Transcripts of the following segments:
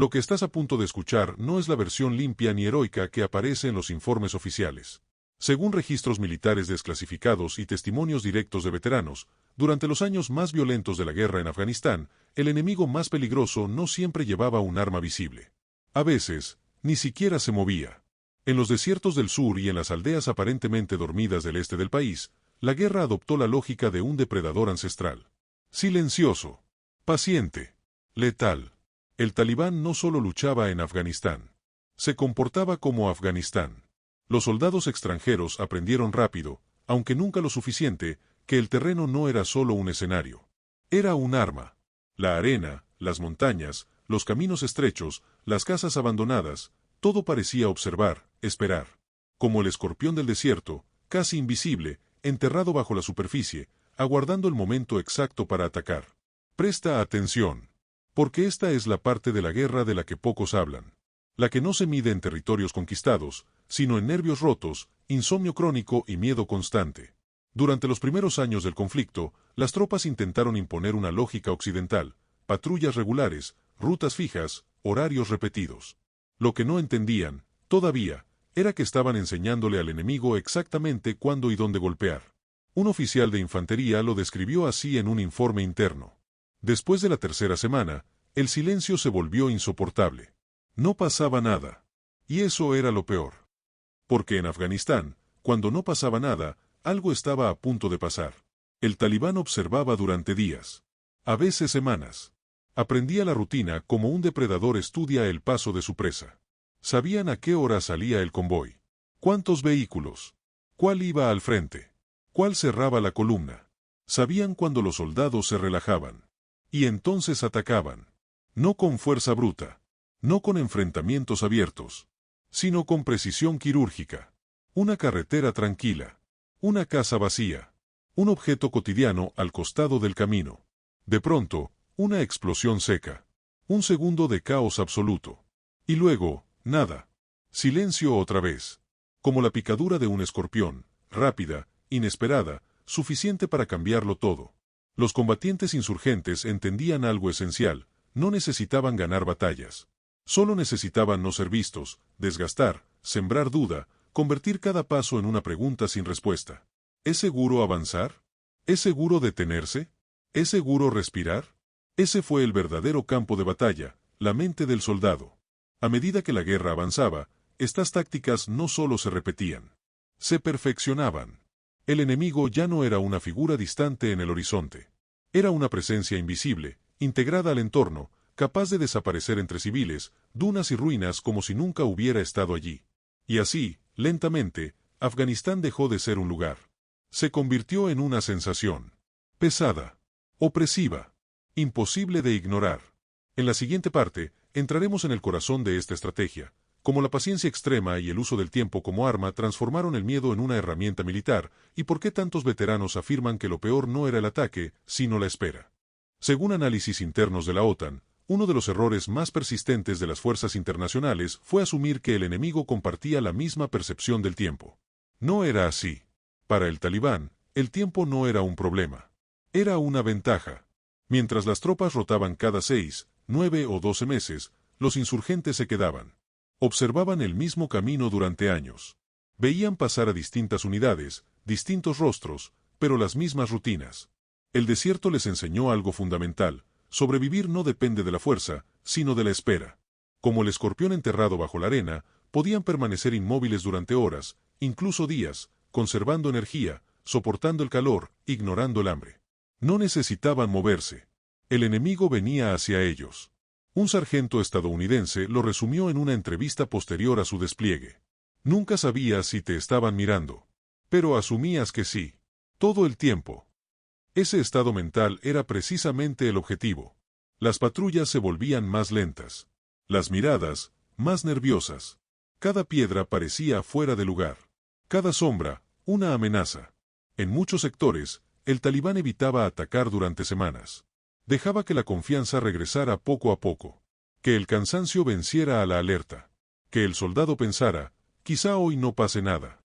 Lo que estás a punto de escuchar no es la versión limpia ni heroica que aparece en los informes oficiales. Según registros militares desclasificados y testimonios directos de veteranos, durante los años más violentos de la guerra en Afganistán, el enemigo más peligroso no siempre llevaba un arma visible. A veces, ni siquiera se movía. En los desiertos del sur y en las aldeas aparentemente dormidas del este del país, la guerra adoptó la lógica de un depredador ancestral. Silencioso, paciente, letal. El talibán no solo luchaba en Afganistán. Se comportaba como Afganistán. Los soldados extranjeros aprendieron rápido, aunque nunca lo suficiente, que el terreno no era solo un escenario. Era un arma. La arena, las montañas, los caminos estrechos, las casas abandonadas, todo parecía observar, esperar. Como el escorpión del desierto, casi invisible, enterrado bajo la superficie, aguardando el momento exacto para atacar. Presta atención. Porque esta es la parte de la guerra de la que pocos hablan. La que no se mide en territorios conquistados, sino en nervios rotos, insomnio crónico y miedo constante. Durante los primeros años del conflicto, las tropas intentaron imponer una lógica occidental, patrullas regulares, rutas fijas, horarios repetidos. Lo que no entendían, todavía, era que estaban enseñándole al enemigo exactamente cuándo y dónde golpear. Un oficial de infantería lo describió así en un informe interno. Después de la tercera semana, el silencio se volvió insoportable. No pasaba nada. Y eso era lo peor. Porque en Afganistán, cuando no pasaba nada, algo estaba a punto de pasar. El talibán observaba durante días. A veces semanas. Aprendía la rutina como un depredador estudia el paso de su presa. Sabían a qué hora salía el convoy. ¿Cuántos vehículos? ¿Cuál iba al frente? ¿Cuál cerraba la columna? Sabían cuando los soldados se relajaban. Y entonces atacaban. No con fuerza bruta. No con enfrentamientos abiertos. Sino con precisión quirúrgica. Una carretera tranquila. Una casa vacía. Un objeto cotidiano al costado del camino. De pronto, una explosión seca. Un segundo de caos absoluto. Y luego, nada. Silencio otra vez. Como la picadura de un escorpión, rápida, inesperada, suficiente para cambiarlo todo. Los combatientes insurgentes entendían algo esencial, no necesitaban ganar batallas. Solo necesitaban no ser vistos, desgastar, sembrar duda, convertir cada paso en una pregunta sin respuesta. ¿Es seguro avanzar? ¿Es seguro detenerse? ¿Es seguro respirar? Ese fue el verdadero campo de batalla, la mente del soldado. A medida que la guerra avanzaba, estas tácticas no solo se repetían, se perfeccionaban. El enemigo ya no era una figura distante en el horizonte. Era una presencia invisible, integrada al entorno, capaz de desaparecer entre civiles, dunas y ruinas como si nunca hubiera estado allí. Y así, lentamente, Afganistán dejó de ser un lugar. Se convirtió en una sensación. Pesada. Opresiva. Imposible de ignorar. En la siguiente parte, entraremos en el corazón de esta estrategia. Cómo la paciencia extrema y el uso del tiempo como arma transformaron el miedo en una herramienta militar, y por qué tantos veteranos afirman que lo peor no era el ataque, sino la espera. Según análisis internos de la OTAN, uno de los errores más persistentes de las fuerzas internacionales fue asumir que el enemigo compartía la misma percepción del tiempo. No era así. Para el talibán, el tiempo no era un problema. Era una ventaja. Mientras las tropas rotaban cada 6, 9 o 12 meses, los insurgentes se quedaban. Observaban el mismo camino durante años. Veían pasar a distintas unidades, distintos rostros, pero las mismas rutinas. El desierto les enseñó algo fundamental: sobrevivir no depende de la fuerza, sino de la espera. Como el escorpión enterrado bajo la arena, podían permanecer inmóviles durante horas, incluso días, conservando energía, soportando el calor, ignorando el hambre. No necesitaban moverse. El enemigo venía hacia ellos. Un sargento estadounidense lo resumió en una entrevista posterior a su despliegue. Nunca sabías si te estaban mirando. Pero asumías que sí. Todo el tiempo. Ese estado mental era precisamente el objetivo. Las patrullas se volvían más lentas. Las miradas, más nerviosas. Cada piedra parecía fuera de lugar. Cada sombra, una amenaza. En muchos sectores, el talibán evitaba atacar durante semanas. Dejaba que la confianza regresara poco a poco. Que el cansancio venciera a la alerta. Que el soldado pensara, quizá hoy no pase nada.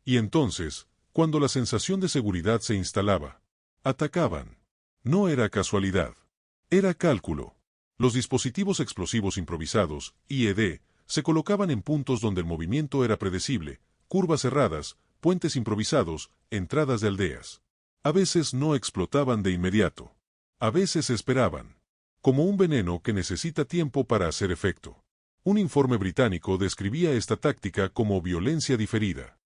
Y entonces, cuando la sensación de seguridad se instalaba, atacaban. No era casualidad. Era cálculo. Los dispositivos explosivos improvisados, IED, se colocaban en puntos donde el movimiento era predecible, curvas cerradas, puentes improvisados, entradas de aldeas. A veces no explotaban de inmediato. A veces esperaban. Como un veneno que necesita tiempo para hacer efecto. Un informe británico describía esta táctica como violencia diferida.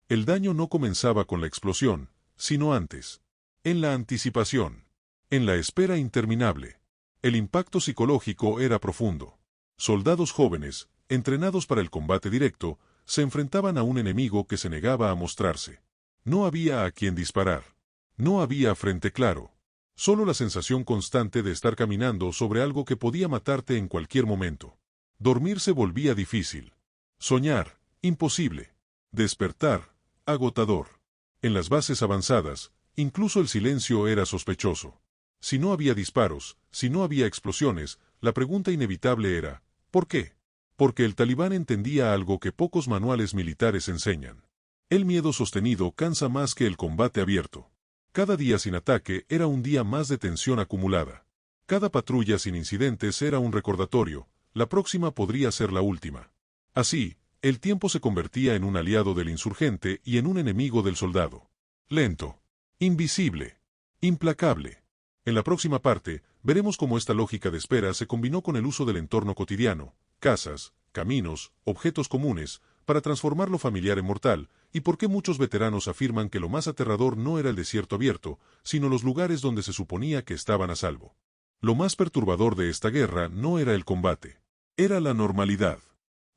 El daño no comenzaba con la explosión, sino antes. En la anticipación. En la espera interminable. El impacto psicológico era profundo. Soldados jóvenes, entrenados para el combate directo, se enfrentaban a un enemigo que se negaba a mostrarse. No había a quien disparar. No había frente claro. Solo la sensación constante de estar caminando sobre algo que podía matarte en cualquier momento. Dormir se volvía difícil. Soñar, imposible. Despertar, agotador. En las bases avanzadas, incluso el silencio era sospechoso. Si no había disparos, si no había explosiones, la pregunta inevitable era, ¿por qué? Porque el talibán entendía algo que pocos manuales militares enseñan. El miedo sostenido cansa más que el combate abierto. Cada día sin ataque era un día más de tensión acumulada. Cada patrulla sin incidentes era un recordatorio, la próxima podría ser la última. Así, el tiempo se convertía en un aliado del insurgente y en un enemigo del soldado. Lento, invisible, implacable. En la próxima parte, veremos cómo esta lógica de espera se combinó con el uso del entorno cotidiano, casas, caminos, objetos comunes, para transformar lo familiar en mortal, y por qué muchos veteranos afirman que lo más aterrador no era el desierto abierto, sino los lugares donde se suponía que estaban a salvo. Lo más perturbador de esta guerra no era el combate, era la normalidad.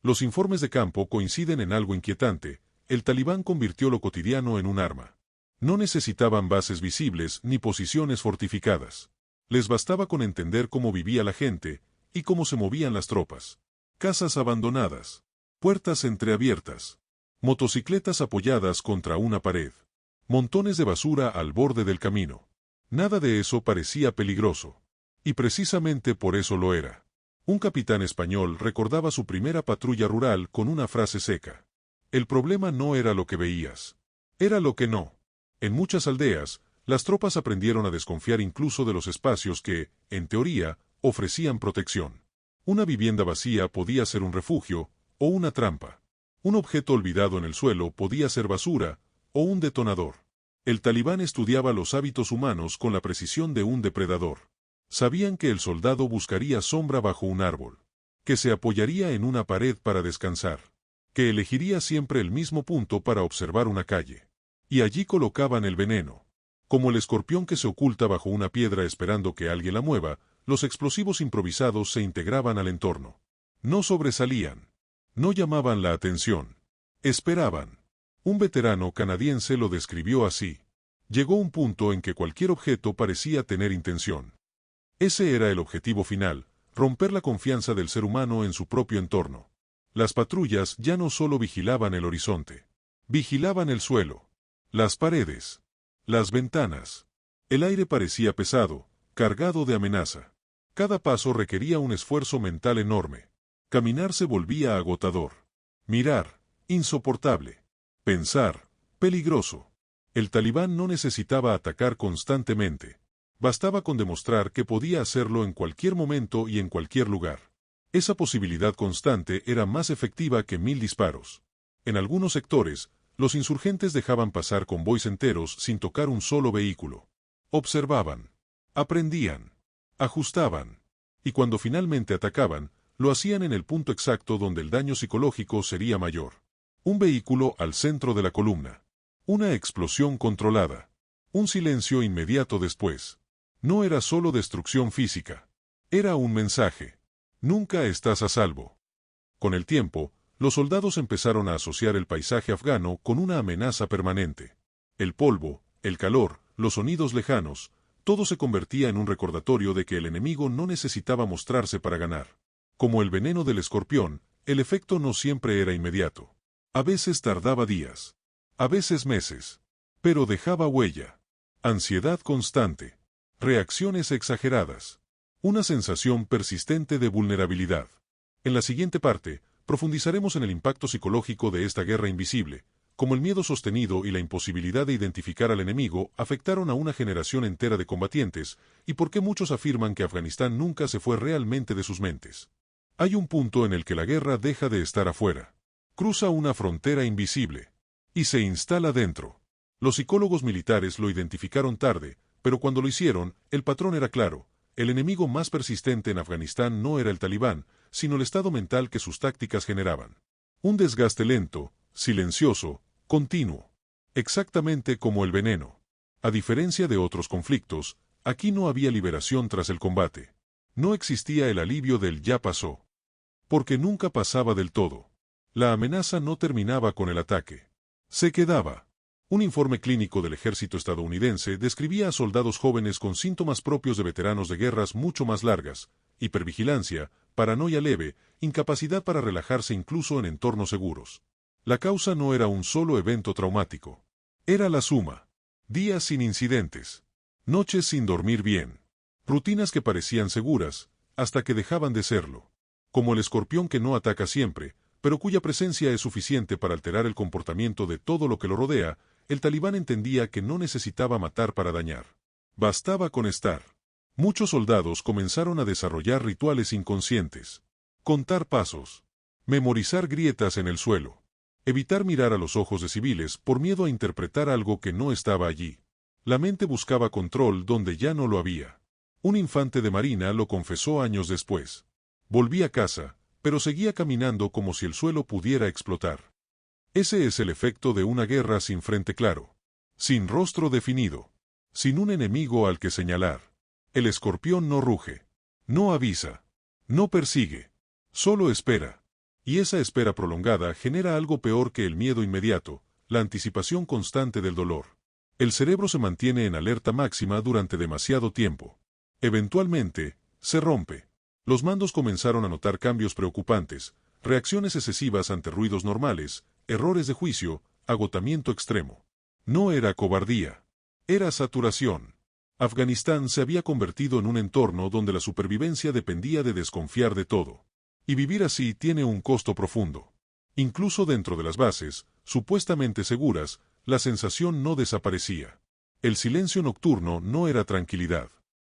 Los informes de campo coinciden en algo inquietante, el talibán convirtió lo cotidiano en un arma. No necesitaban bases visibles ni posiciones fortificadas. Les bastaba con entender cómo vivía la gente y cómo se movían las tropas. Casas abandonadas, puertas entreabiertas, motocicletas apoyadas contra una pared, montones de basura al borde del camino. Nada de eso parecía peligroso. Y precisamente por eso lo era. Un capitán español recordaba su primera patrulla rural con una frase seca. El problema no era lo que veías. Era lo que no. En muchas aldeas, las tropas aprendieron a desconfiar incluso de los espacios que, en teoría, ofrecían protección. Una vivienda vacía podía ser un refugio, o una trampa. Un objeto olvidado en el suelo podía ser basura, o un detonador. El talibán estudiaba los hábitos humanos con la precisión de un depredador. Sabían que el soldado buscaría sombra bajo un árbol, que se apoyaría en una pared para descansar, que elegiría siempre el mismo punto para observar una calle. Y allí colocaban el veneno. Como el escorpión que se oculta bajo una piedra esperando que alguien la mueva, los explosivos improvisados se integraban al entorno. No sobresalían. No llamaban la atención. Esperaban. Un veterano canadiense lo describió así. Llegó un punto en que cualquier objeto parecía tener intención. Ese era el objetivo final, romper la confianza del ser humano en su propio entorno. Las patrullas ya no solo vigilaban el horizonte. Vigilaban el suelo. Las paredes. Las ventanas. El aire parecía pesado, cargado de amenaza. Cada paso requería un esfuerzo mental enorme. Caminar se volvía agotador. Mirar, insoportable. Pensar, peligroso. El talibán no necesitaba atacar constantemente. Bastaba con demostrar que podía hacerlo en cualquier momento y en cualquier lugar. Esa posibilidad constante era más efectiva que 1000 disparos. En algunos sectores, los insurgentes dejaban pasar convoys enteros sin tocar un solo vehículo. Observaban, aprendían, ajustaban, y cuando finalmente atacaban, lo hacían en el punto exacto donde el daño psicológico sería mayor. Un vehículo al centro de la columna. Una explosión controlada. Un silencio inmediato después. No era solo destrucción física. Era un mensaje. Nunca estás a salvo. Con el tiempo, los soldados empezaron a asociar el paisaje afgano con una amenaza permanente. El polvo, el calor, los sonidos lejanos, todo se convertía en un recordatorio de que el enemigo no necesitaba mostrarse para ganar. Como el veneno del escorpión, el efecto no siempre era inmediato. A veces tardaba días. A veces meses. Pero dejaba huella. Ansiedad constante. Reacciones exageradas. Una sensación persistente de vulnerabilidad. En la siguiente parte, profundizaremos en el impacto psicológico de esta guerra invisible, como el miedo sostenido y la imposibilidad de identificar al enemigo afectaron a una generación entera de combatientes, y por qué muchos afirman que Afganistán nunca se fue realmente de sus mentes. Hay un punto en el que la guerra deja de estar afuera. Cruza una frontera invisible y se instala dentro. Los psicólogos militares lo identificaron tarde, pero cuando lo hicieron, el patrón era claro. El enemigo más persistente en Afganistán no era el talibán, sino el estado mental que sus tácticas generaban. Un desgaste lento, silencioso, continuo. Exactamente como el veneno. A diferencia de otros conflictos, aquí no había liberación tras el combate. No existía el alivio del ya pasó. Porque nunca pasaba del todo. La amenaza no terminaba con el ataque. Se quedaba. Un informe clínico del ejército estadounidense describía a soldados jóvenes con síntomas propios de veteranos de guerras mucho más largas: hipervigilancia, paranoia leve, incapacidad para relajarse incluso en entornos seguros. La causa no era un solo evento traumático. Era la suma. Días sin incidentes. Noches sin dormir bien. Rutinas que parecían seguras, hasta que dejaban de serlo. Como el escorpión que no ataca siempre, pero cuya presencia es suficiente para alterar el comportamiento de todo lo que lo rodea, el talibán entendía que no necesitaba matar para dañar. Bastaba con estar. Muchos soldados comenzaron a desarrollar rituales inconscientes. Contar pasos. Memorizar grietas en el suelo. Evitar mirar a los ojos de civiles por miedo a interpretar algo que no estaba allí. La mente buscaba control donde ya no lo había. Un infante de marina lo confesó años después. Volví a casa, pero seguía caminando como si el suelo pudiera explotar. Ese es el efecto de una guerra sin frente claro. Sin rostro definido. Sin un enemigo al que señalar. El escorpión no ruge. No avisa. No persigue. Solo espera. Y esa espera prolongada genera algo peor que el miedo inmediato: la anticipación constante del dolor. El cerebro se mantiene en alerta máxima durante demasiado tiempo. Eventualmente, se rompe. Los mandos comenzaron a notar cambios preocupantes: reacciones excesivas ante ruidos normales, errores de juicio, agotamiento extremo. No era cobardía. Era saturación. Afganistán se había convertido en un entorno donde la supervivencia dependía de desconfiar de todo. Y vivir así tiene un costo profundo. Incluso dentro de las bases, supuestamente seguras, la sensación no desaparecía. El silencio nocturno no era tranquilidad.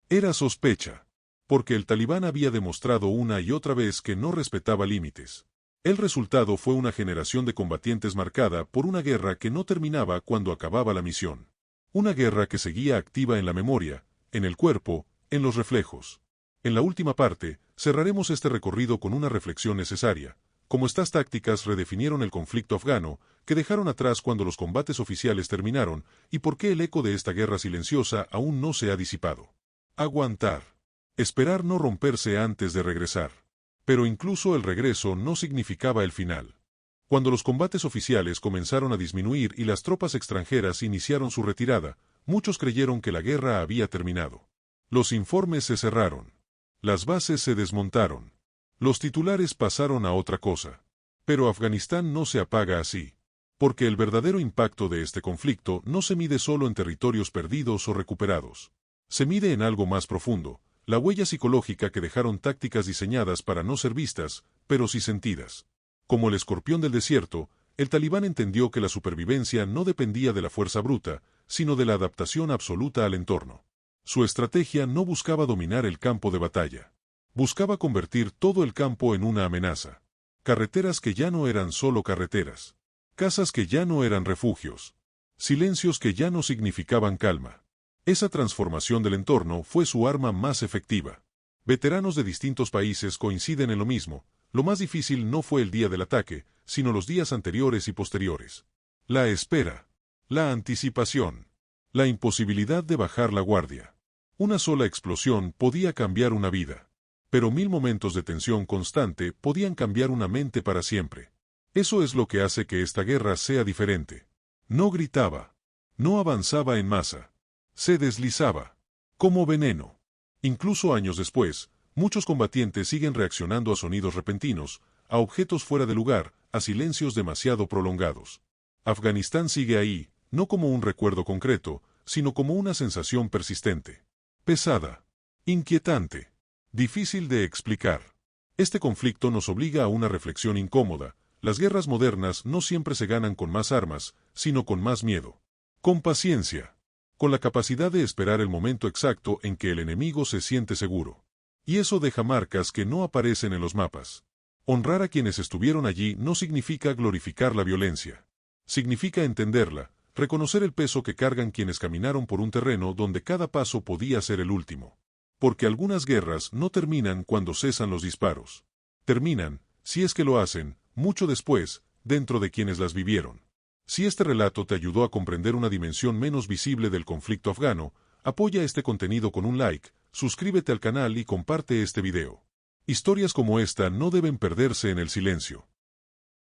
Era sospecha. Porque el talibán había demostrado una y otra vez que no respetaba límites. El resultado fue una generación de combatientes marcada por una guerra que no terminaba cuando acababa la misión. Una guerra que seguía activa en la memoria, en el cuerpo, en los reflejos. En la última parte, cerraremos este recorrido con una reflexión necesaria: cómo estas tácticas redefinieron el conflicto afgano, que dejaron atrás cuando los combates oficiales terminaron, y por qué el eco de esta guerra silenciosa aún no se ha disipado. Aguantar. Esperar no romperse antes de regresar. Pero incluso el regreso no significaba el final. Cuando los combates oficiales comenzaron a disminuir y las tropas extranjeras iniciaron su retirada, muchos creyeron que la guerra había terminado. Los informes se cerraron. Las bases se desmontaron. Los titulares pasaron a otra cosa. Pero Afganistán no se apaga así. Porque el verdadero impacto de este conflicto no se mide solo en territorios perdidos o recuperados. Se mide en algo más profundo: la huella psicológica que dejaron tácticas diseñadas para no ser vistas, pero sí sentidas. Como el escorpión del desierto, el talibán entendió que la supervivencia no dependía de la fuerza bruta, sino de la adaptación absoluta al entorno. Su estrategia no buscaba dominar el campo de batalla. Buscaba convertir todo el campo en una amenaza. Carreteras que ya no eran solo carreteras. Casas que ya no eran refugios. Silencios que ya no significaban calma. Esa transformación del entorno fue su arma más efectiva. Veteranos de distintos países coinciden en lo mismo: lo más difícil no fue el día del ataque, sino los días anteriores y posteriores. La espera. La anticipación. La imposibilidad de bajar la guardia. Una sola explosión podía cambiar una vida. Pero 1000 momentos de tensión constante podían cambiar una mente para siempre. Eso es lo que hace que esta guerra sea diferente. No gritaba. No avanzaba en masa. Se deslizaba. Como veneno. Incluso años después, muchos combatientes siguen reaccionando a sonidos repentinos, a objetos fuera de lugar, a silencios demasiado prolongados. Afganistán sigue ahí, no como un recuerdo concreto, sino como una sensación persistente. Pesada. Inquietante. Difícil de explicar. Este conflicto nos obliga a una reflexión incómoda: Las guerras modernas no siempre se ganan con más armas, sino con más miedo. Con paciencia. Con la capacidad de esperar el momento exacto en que el enemigo se siente seguro. Y eso deja marcas que no aparecen en los mapas. Honrar a quienes estuvieron allí no significa glorificar la violencia. Significa entenderla, reconocer el peso que cargan quienes caminaron por un terreno donde cada paso podía ser el último. Porque algunas guerras no terminan cuando cesan los disparos. Terminan, si es que lo hacen, mucho después, dentro de quienes las vivieron. Si este relato te ayudó a comprender una dimensión menos visible del conflicto afgano, apoya este contenido con un like, suscríbete al canal y comparte este video. Historias como esta no deben perderse en el silencio.